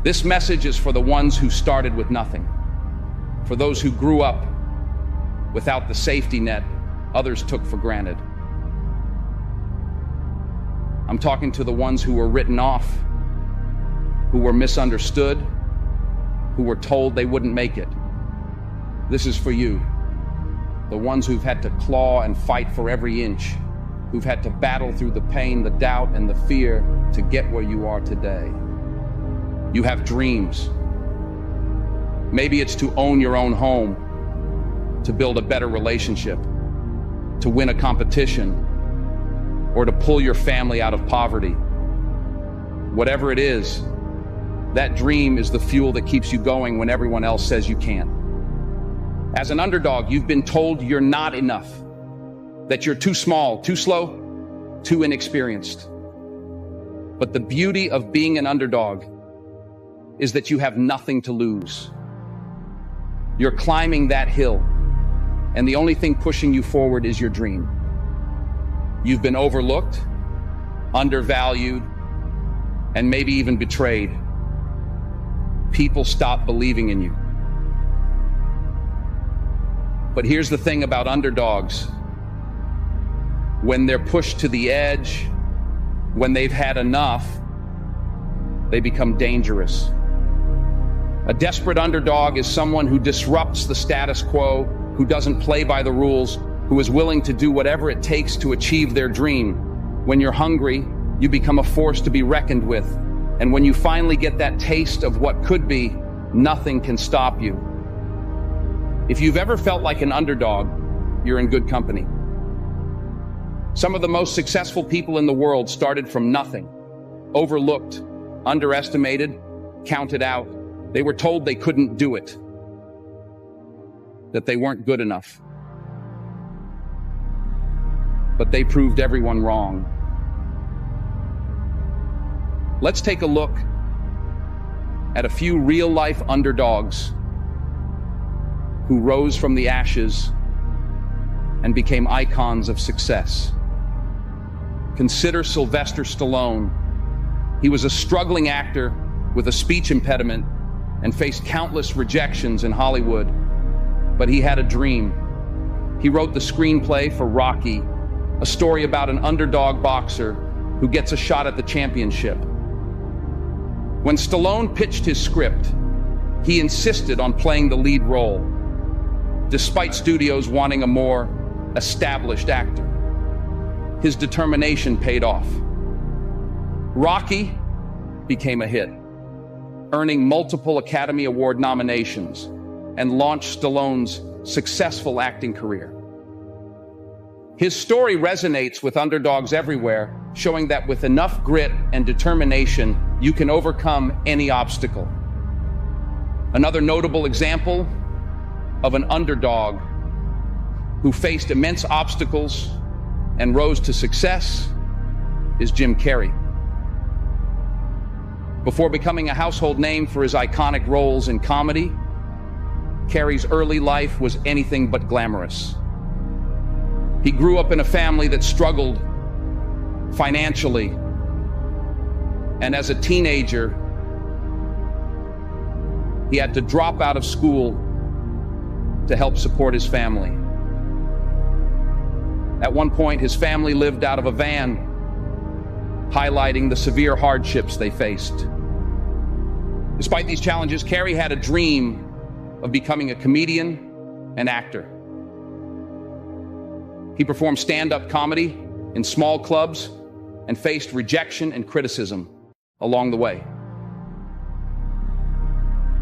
This message is for the ones who started with nothing, for those who grew up without the safety net others took for granted. I'm talking to the ones who were written off, who were misunderstood, who were told they wouldn't make it. This is for you, the ones who've had to claw and fight for every inch, who've had to battle through the pain, the doubt, and the fear to get where you are today. You have dreams. Maybe it's to own your own home, to build a better relationship, to win a competition, or to pull your family out of poverty. Whatever it is, that dream is the fuel that keeps you going when everyone else says you can't. As an underdog, you've been told you're not enough, that you're too small, too slow, too inexperienced. But the beauty of being an underdog is that you have nothing to lose. You're climbing that hill, and the only thing pushing you forward is your dream. You've been overlooked, undervalued, and maybe even betrayed. People stop believing in you. But here's the thing about underdogs. When they're pushed to the edge, when they've had enough, they become dangerous. A desperate underdog is someone who disrupts the status quo, who doesn't play by the rules, who is willing to do whatever it takes to achieve their dream. When you're hungry, you become a force to be reckoned with. And when you finally get that taste of what could be, nothing can stop you. If you've ever felt like an underdog, you're in good company. Some of the most successful people in the world started from nothing, overlooked, underestimated, counted out. They were told they couldn't do it, that they weren't good enough. But they proved everyone wrong. Let's take a look at a few real-life underdogs who rose from the ashes and became icons of success. Consider Sylvester Stallone. He was a struggling actor with a speech impediment and faced countless rejections in Hollywood, but he had a dream. He wrote the screenplay for Rocky, a story about an underdog boxer who gets a shot at the championship. When Stallone pitched his script, he insisted on playing the lead role, despite studios wanting a more established actor. His determination paid off. Rocky became a hit, earning multiple Academy Award nominations and launched Stallone's successful acting career. His story resonates with underdogs everywhere, showing that with enough grit and determination, you can overcome any obstacle. Another notable example of an underdog who faced immense obstacles and rose to success is Jim Carrey. Before becoming a household name for his iconic roles in comedy, Carrey's early life was anything but glamorous. He grew up in a family that struggled financially, and as a teenager, he had to drop out of school to help support his family. At one point, his family lived out of a van, highlighting the severe hardships they faced. Despite these challenges, Carrey had a dream of becoming a comedian and actor. He performed stand-up comedy in small clubs and faced rejection and criticism along the way.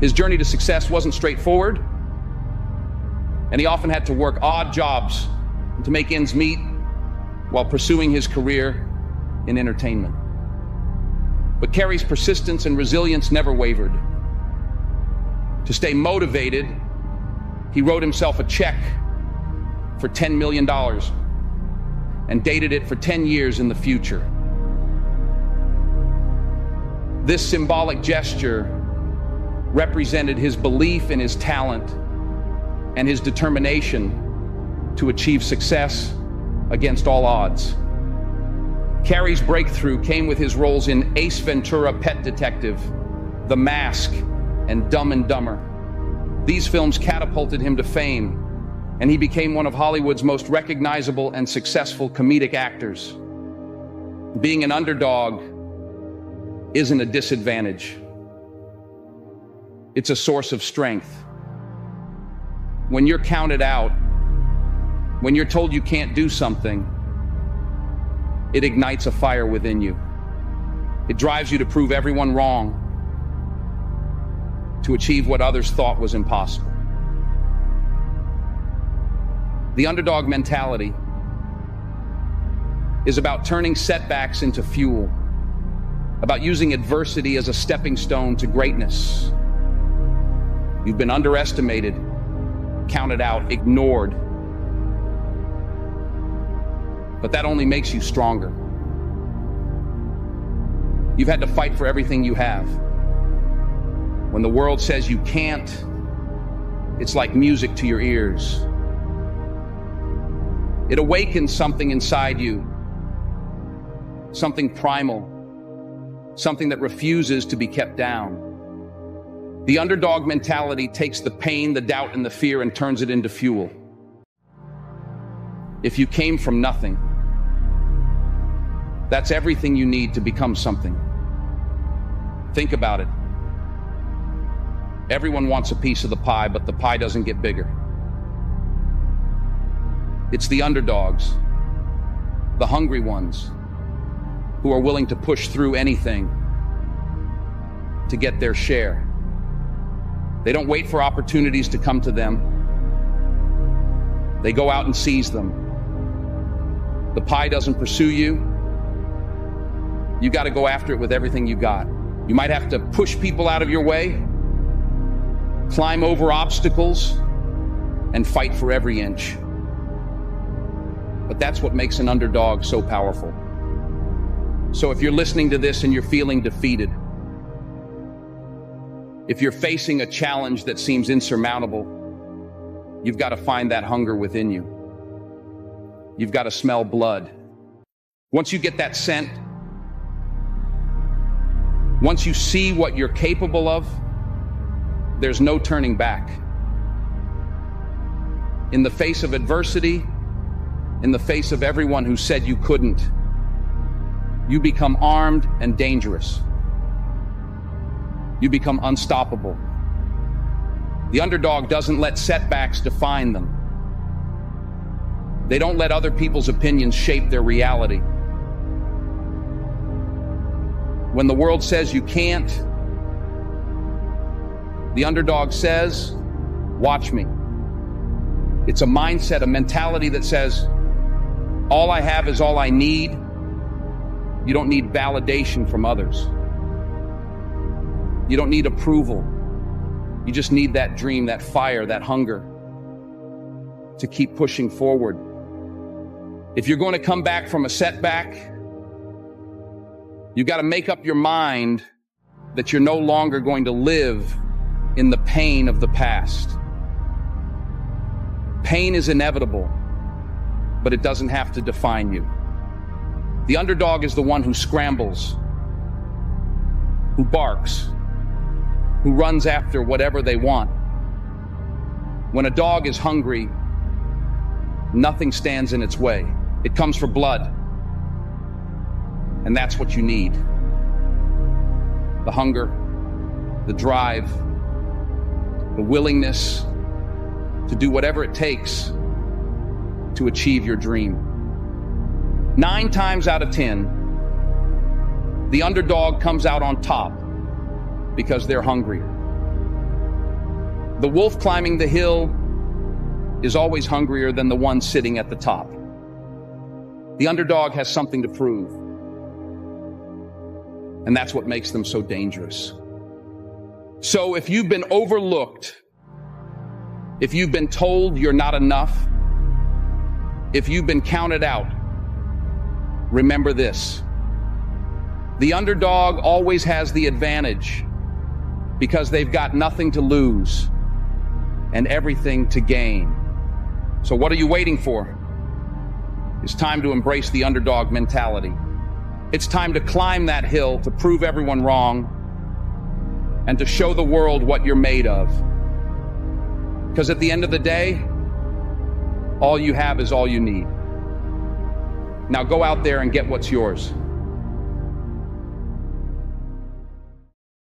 His journey to success wasn't straightforward, and he often had to work odd jobs to make ends meet while pursuing his career in entertainment. But Carrey's persistence and resilience never wavered. To stay motivated, he wrote himself a check for $10 million and dated it for 10 years in the future. This symbolic gesture represented his belief in his talent and his determination to achieve success against all odds. Carrey's breakthrough came with his roles in Ace Ventura: Pet Detective The Mask, and Dumb and Dumber. These films catapulted him to fame, and he became one of Hollywood's most recognizable and successful comedic actors. Being an underdog isn't a disadvantage. It's a source of strength. When you're counted out, when you're told you can't do something, it ignites a fire within you. It drives you to prove everyone wrong, to achieve what others thought was impossible. The underdog mentality is about turning setbacks into fuel, about using adversity as a stepping stone to greatness. You've been underestimated, counted out, ignored. But that only makes you stronger. You've had to fight for everything you have. When the world says you can't, it's like music to your ears. It awakens something inside you, something primal, something that refuses to be kept down. The underdog mentality takes the pain, the doubt, and the fear and turns it into fuel. If you came from nothing, that's everything you need to become something. Think about it. Everyone wants a piece of the pie, but the pie doesn't get bigger. It's the underdogs, the hungry ones, who are willing to push through anything to get their share. They don't wait for opportunities to come to them. They go out and seize them. The pie doesn't pursue you. You got to go after it with everything you got. You might have to push people out of your way, climb over obstacles, and fight for every inch. But that's what makes an underdog so powerful. So if you're listening to this and you're feeling defeated, if you're facing a challenge that seems insurmountable, you've got to find that hunger within you. You've got to smell blood. Once you get that scent, once you see what you're capable of, there's no turning back. In the face of adversity, in the face of everyone who said you couldn't, you become armed and dangerous. You become unstoppable. The underdog doesn't let setbacks define them. They don't let other people's opinions shape their reality. When the world says you can't, the underdog says, watch me. It's a mindset, a mentality that says, all I have is all I need. You don't need validation from others. You don't need approval. You just need that dream, that fire, that hunger to keep pushing forward. If you're going to come back from a setback, you got to make up your mind that you're no longer going to live in the pain of the past. Pain is inevitable, but it doesn't have to define you. The underdog is the one who scrambles, who barks, who runs after whatever they want. When a dog is hungry, nothing stands in its way. It comes for blood. And that's what you need. The hunger, the drive, the willingness to do whatever it takes to achieve your dream. 9 times out of 10, the underdog comes out on top because they're hungry. The wolf climbing the hill is always hungrier than the one sitting at the top. The underdog has something to prove. And that's what makes them so dangerous. So if you've been overlooked, if you've been told you're not enough, if you've been counted out, remember this. The underdog always has the advantage because they've got nothing to lose and everything to gain. So what are you waiting for? It's time to embrace the underdog mentality. It's time to climb that hill to prove everyone wrong and to show the world what you're made of. Because at the end of the day, all you have is all you need. Now go out there and get what's yours.